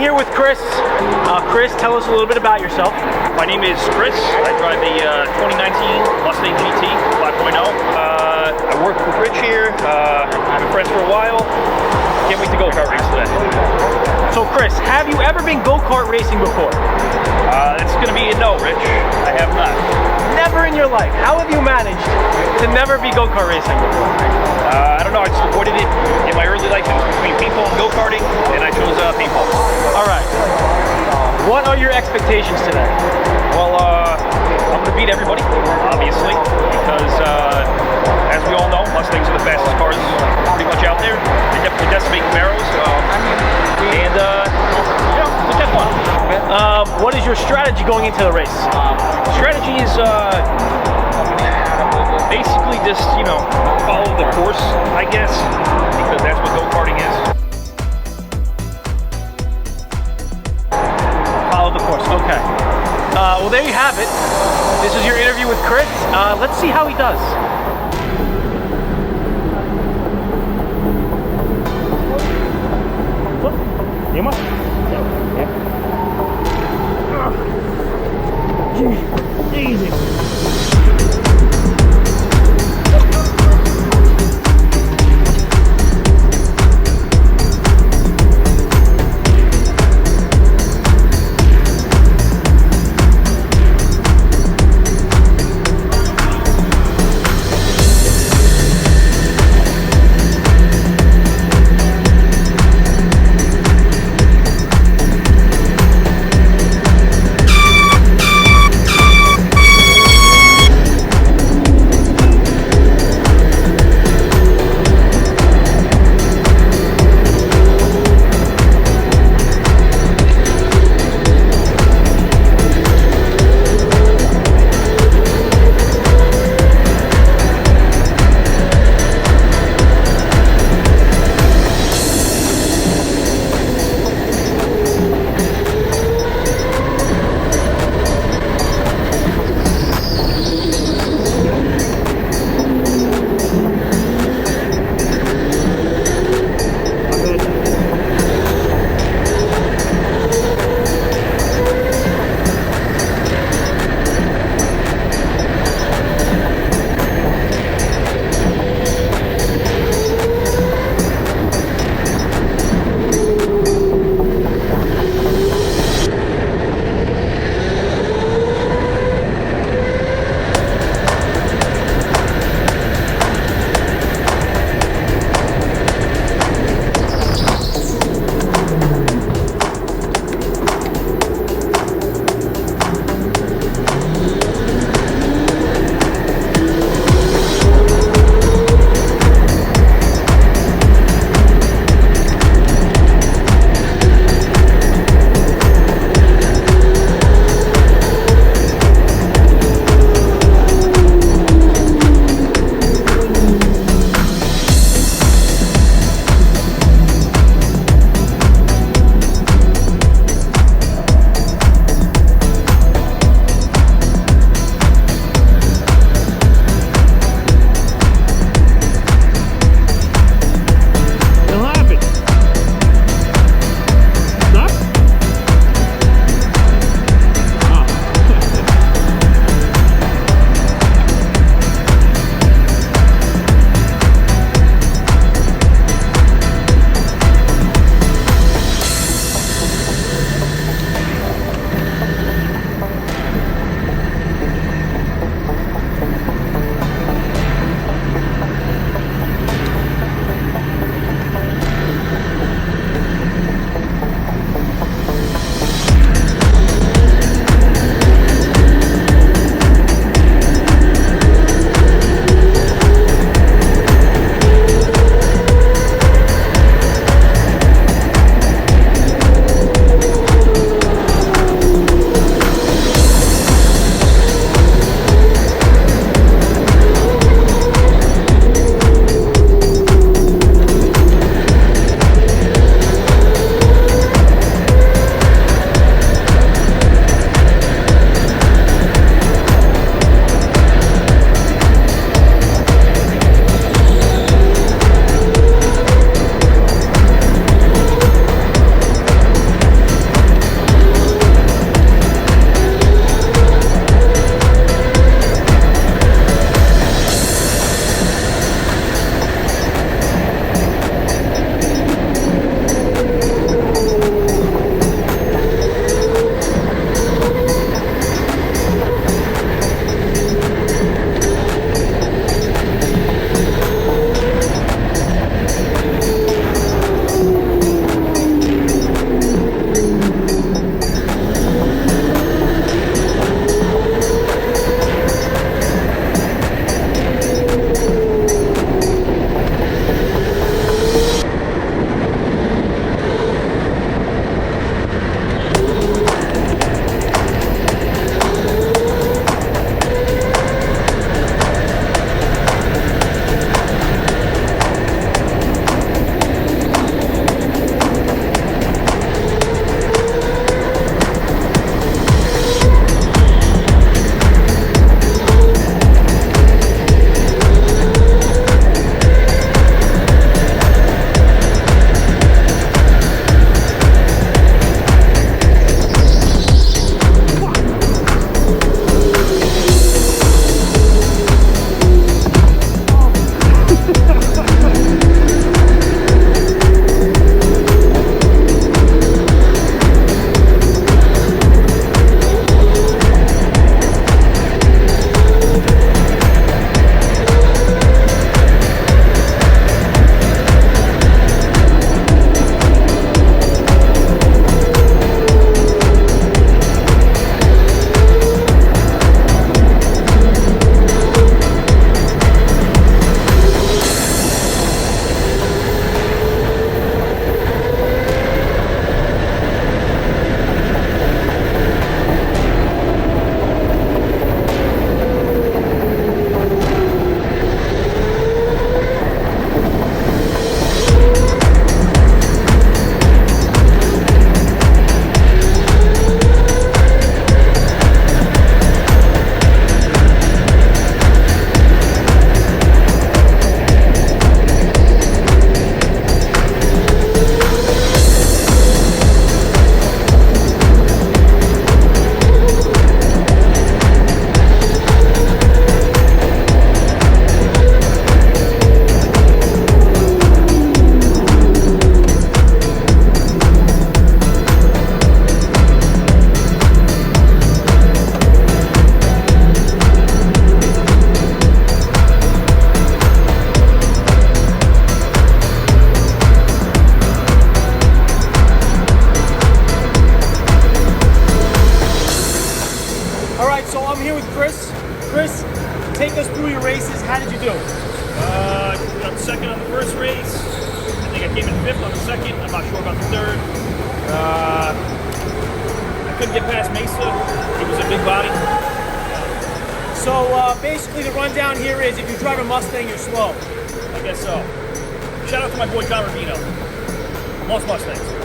here with Chris. Chris, tell us a little bit about yourself. My name is Chris. I drive a 2019 Mustang GT 5.0. I work with Rich here. I've been friends for a while. Can't wait to go-kart race today. So Chris, have you ever been go-kart racing before? It's going to be a no, Rich. I have not. Never in your life. How have you managed to never be go-kart racing before? I don't know. I just avoided it in my early life. It was between paintball and go-karting, and I chose paintball. All right. What are your expectations today? Well, I'm going to beat everybody, obviously, because as we all know, Mustangs are the fastest cars pretty much out there. They definitely decimate Camaros, and let's have fun. What is your strategy going into the race? Strategy is basically just, follow the course, I guess, because that's what go-karting is. Follow the course, okay. Well, there you have it. This is your interview with Chris. Let's see how he does. Easy. Chris, take us through your races. How did you do? Got second on the first race. I think I came in fifth on the second. I'm not sure about the third. I couldn't get past Mesa. It was a big body. So basically the rundown here is if you drive a Mustang, you're slow. I guess so. Shout out to my boy John Rubino. Lost Mustangs.